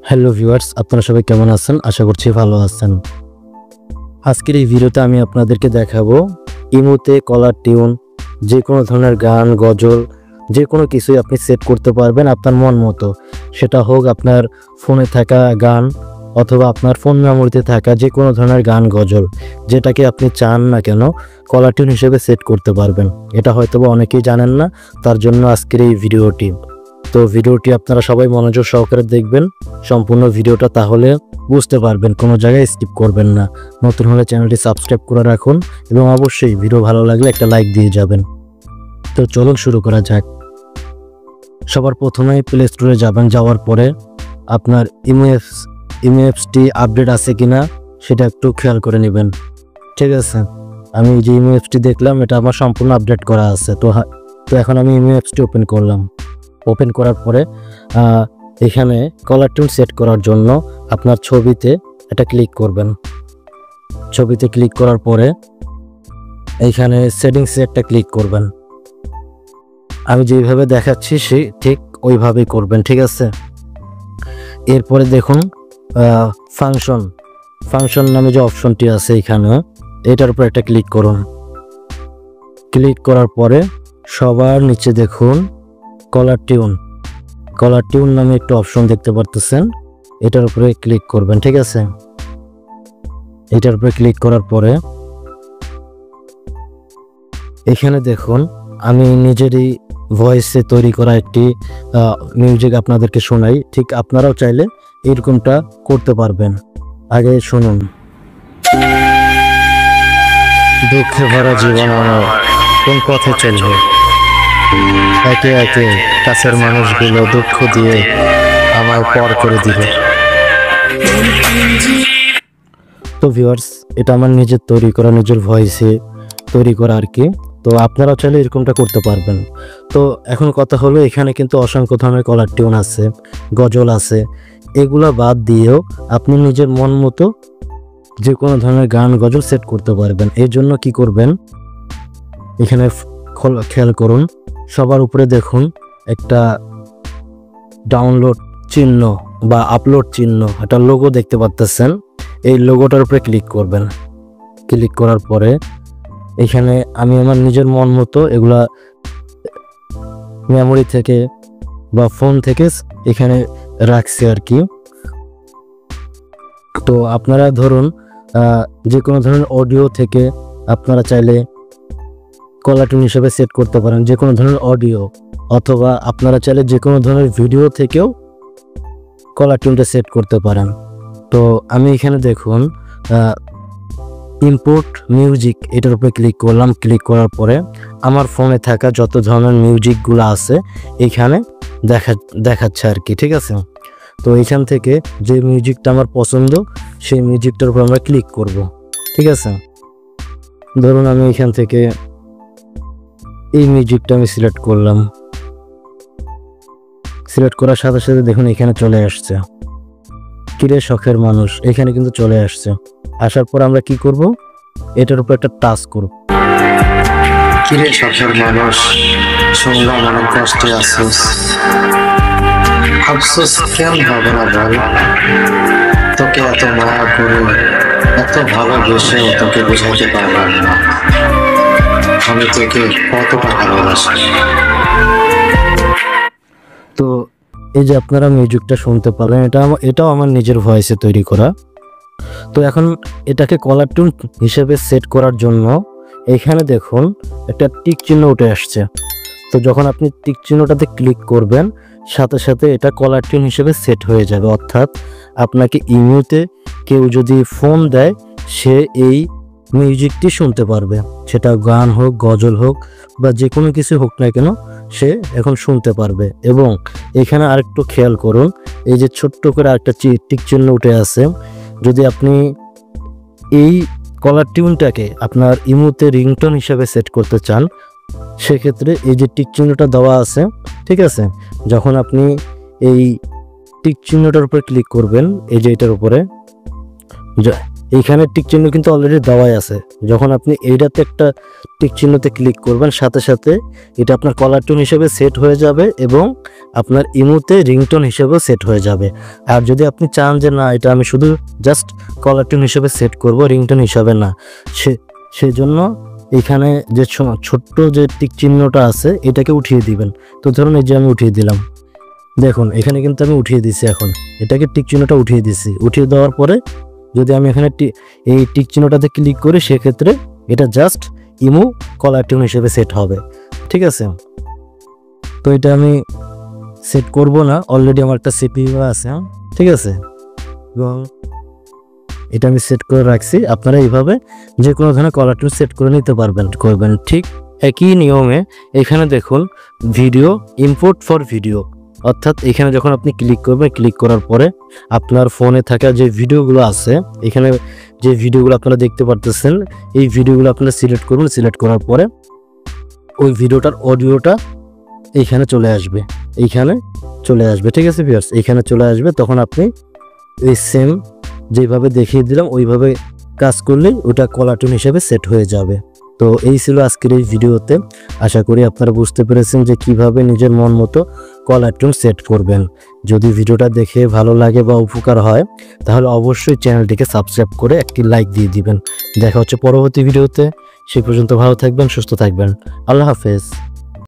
Hello viewers, আপনারা সবাই কেমন আছেন? আশা করছি ভালো আছেন। আজকের এই ভিডিওতে আমি আপনাদেরকে দেখাবো ইমোতে কলার টিউন, যে কোনো ধরনের গান, গজল, যে কোনো কিছুই আপনি সেট করতে পারবেন আপনার মন মতো। সেটা হোক আপনার ফোনে থাকা গান অথবা আপনার ফোন মেমোরিতে থাকা যে কোনো ধরনের গান, গজল, যেটাকে আপনি চান না কেন কলার টিউন হিসেবে সেট করতে পারবেন। এটা হয়তোবা অনেকেই জানেন না, তার জন্য আজকের এই ভিডিওটি। তো ভিডিওটি আপনারা সবাই মনোযোগ সহকারে দেখবেন সম্পূর্ণ ভিডিওটা, তাহলে বুঝতে পারবেন, কোনো জায়গায় স্কিপ করবেন না। নতুন হলে চ্যানেলটি সাবস্ক্রাইব করে রাখুন এবং অবশ্যই ভিডিও ভালো লাগলে একটা লাইক দিয়ে যাবেন। তো চলুন শুরু করা যাক। সবার প্রথমেই প্লে স্টোরে যাবেন, যাওয়ার পরে আপনার ইমোএফসটি আপডেট আছে কিনা সেটা একটু খেয়াল করে নেবেন। ঠিক আছে, আমি যে ইমোএফসটি দেখলাম এটা আমার সম্পূর্ণ আপডেট করা আছে। তো এখন আমি ইমোএফসটি ওপেন করলাম। ওপেন করার পরে এখানে কলার টিউন সেট করার জন্য আপনার ছবিতে এটা ক্লিক করবেন। ছবিতে ক্লিক করার পরে এইখানে সেটিংসে একটা ক্লিক করবেন। আমি যেভাবে দেখাচ্ছি ঠিক ওইভাবেই করবেন, ঠিক আছে। এরপরে দেখুন ফাংশন নামে যে অপশনটি আছে এখানে, এটার উপর একটা ক্লিক করুন। ক্লিক করার পরে সবার নিচে দেখুন কলার টিউন নামে একটা অপশন দেখতে পারতেছেন, এটার উপরে ক্লিক করবেন, ঠিক আছে। এটার উপরে ক্লিক করার পরে এখানে দেখুন আমি নিজেরই ভয়েসে তৈরি করা একটি মিউজিক আপনাদেরকে শোনাই। ঠিক আপনারাও চাইলে এরকমটা করতে পারবেন। আগে শুনুন। দুঃখে ভরা জীবন আমার কোন পথে চলবে, একে একে কাছের মানুষগুলো দুঃখ দিয়ে আমায় পর করে দিবে। তো ভিউয়ার্স, এটা আমার নিজের তৈরি করা, নিজের ভয়েসে তৈরি করা আর কি। তো আপনারাও চাইলে এরকমটা করতে পারবেন। তো এখন কথা হলো, এখানে কিন্তু অসংখ্য ধরনের কলার টিউন আছে, গজল আছে। এগুলা বাদ দিয়েও আপনি নিজের মন মতো যে কোনো ধরনের গান, গজল সেট করতে পারবেন। এর জন্য কি করবেন, এখানে খেয়াল করুন, সবার উপরে দেখুন একটা ডাউনলোড চিহ্ন বা আপলোড চিহ্ন, একটা লোগো দেখতে পাচ্ছেন। এই লোগোটার উপরে ক্লিক করবেন। ক্লিক করার পরে এখানে আমি আমার নিজের মন মতো এগুলা মেমোরি থেকে বা ফোন থেকে এখানে রাখছি আর কি। তো আপনারা ধরুন যে কোনো ধরনের অডিও থেকে আপনারা চাইলে কলার টিউন হিসেবে সেট করতে পারেন, যে কোনো ধরনের অডিও, অথবা আপনারা চাইলে যে কোনো ধরনের ভিডিও থেকেও কলার টিউনটা সেট করতে পারেন। তো আমি এখানে দেখুন ইম্পোর্ট মিউজিক, এটার উপরে ক্লিক করলাম। ক্লিক করার পরে আমার ফোনে থাকা যত ধরনের মিউজিকগুলো আছে এখানে দেখাচ্ছে আর কি, ঠিক আছে। তো এখান থেকে যে মিউজিকটা আমার পছন্দ সেই মিউজিকটার উপর আমরা ক্লিক করব, ঠিক আছে। ধরুন আমি এখান থেকে এই মিউজিকটা আমি সিলেক্ট করলাম। সিলেক্ট করার সাথে সাথে দেখুন এখানে চলে আসছে কিরে শখের মানুষ, এখানে কিন্তু চলে আসছে। আসার পর আমরা কি করব, এটার উপর একটা টাচ করব। কিরে শখের মানুষ, শুনলাম অনেক কষ্টে আছিস, আফসোস কেন হবে না বল, তোকে এত মায়া করে এত ভালোবেসেও তোকে বোঝাতে পারলাম না আমি তোকে কতটা ভালোবাসি। তো এই যে আপনারা মিউজিকটা শুনতে পারলেন, এটাও আমার নিজের ভয়েসে তৈরি করা। তো এখন এটাকে কলার টিউন হিসেবে সেট করার জন্য এখানে দেখুন একটা টিক চিহ্ন উঠে আসছে। তো যখন আপনি টিক চিহ্নটাতে ক্লিক করবেন সাথে সাথে এটা কলার টিউন হিসেবে সেট হয়ে যাবে। অর্থাৎ আপনাকে ইমোতে কেউ যদি ফোন দেয় সে এই মিউজিকটি শুনতে পারবে, সেটা গান হোক, গজল হোক বা যে কোনো কিছু হোক না কেন, সে এখন শুনতে পারবে। এবং এখানে আরেকটু খেয়াল করুন, এই যে ছোট্ট করে আরেকটা টিক চিহ্ন উঠে আছে। যদি আপনি এই কলার টিউনটাকে আপনার ইমোতে রিংটোন হিসেবে সেট করতে চান, সেক্ষেত্রে এই যে টিক চিহ্নটা দেওয়া আছে, ঠিক আছে, যখন আপনি এই টিক চিহ্নটার উপরে ক্লিক করবেন, এই যে এটার উপরে এইখানে টিক চিহ্ন কিন্তু অলরেডি দেওয়াই আছে। যখন আপনি এইটাতে একটা টিক চিহ্নতে ক্লিক করবেন, সাথে সাথে এটা আপনার কলার টোন হিসেবে সেট হয়ে যাবে এবং আপনার ইমোতে রিংটোন হিসেবেও সেট হয়ে যাবে। আর যদি আপনি চান যে না, এটা আমি শুধু জাস্ট কলার টোন হিসেবে সেট করব, রিংটোন হিসাবে না, সেজন্য এখানে যে ছোট্ট যে টিক চিহ্নটা আছে এটাকে উঠিয়ে দিবেন। তো ধরুন এই যে আমি উঠিয়ে দিলাম, দেখুন এখানে কিন্তু আমি উঠিয়ে দিছি। এখন এটাকে টিক চিহ্নটা উঠিয়ে দিছি। উঠিয়ে দেওয়ার পরে যদি আমি এখানে এই টিক চিহ্নটাতে ক্লিক করি, সেক্ষেত্রে এটা জাস্ট ইমো কলার টিউন হিসেবে সেট হবে। ঠিক আছে, তো এটা আমি সেট করব না, অলরেডি আমার একটা সিপিইউ আছে। ঠিক আছে, এবং এটা আমি সেট করে রাখছি। আপনারা এইভাবে যে কোনো ধরনের কলার টিউন সেট করে নিতে করবেন। ঠিক একই নিয়মে এখানে দেখুন ভিডিও, ইম্পোর্ট ফর ভিডিও, অর্থাৎ এখানে যখন আপনি ক্লিক করবেন, ক্লিক করার পরে আপনার ফোনে থাকা যে ভিডিওগুলো আছে, এখানে যে ভিডিওগুলো আপনারা দেখতে পারতেছেন, এই ভিডিওগুলো আপনারা সিলেক্ট করবেন। সিলেক্ট করার পরে ওই ভিডিওটার অডিওটা এইখানে চলে আসবে, ঠিক আছে ভিউয়ার্স, এইখানে চলে আসবে। তখন আপনি এই সেম যেভাবে দেখিয়ে দিলাম ওইভাবে কাজ করলেই ওটা কলার টোন হিসেবে সেট হয়ে যাবে। তো এই ছিল আজকের এই ভিডিওতে। আশা করি আপনারা বুঝতে পেরেছেন যে কিভাবে নিজের মন মতো কলার টোন সেট করবেন। যদি ভিডিওটা দেখে ভালো লাগে বা উপকার হয়, তাহলে অবশ্যই চ্যানেলটিকে সাবস্ক্রাইব করে একটি লাইক দিয়ে দিবেন। দেখা হচ্ছে পরবর্তী ভিডিওতে। সে পর্যন্ত ভালো থাকবেন, সুস্থ থাকবেন। আল্লাহ হাফেজ।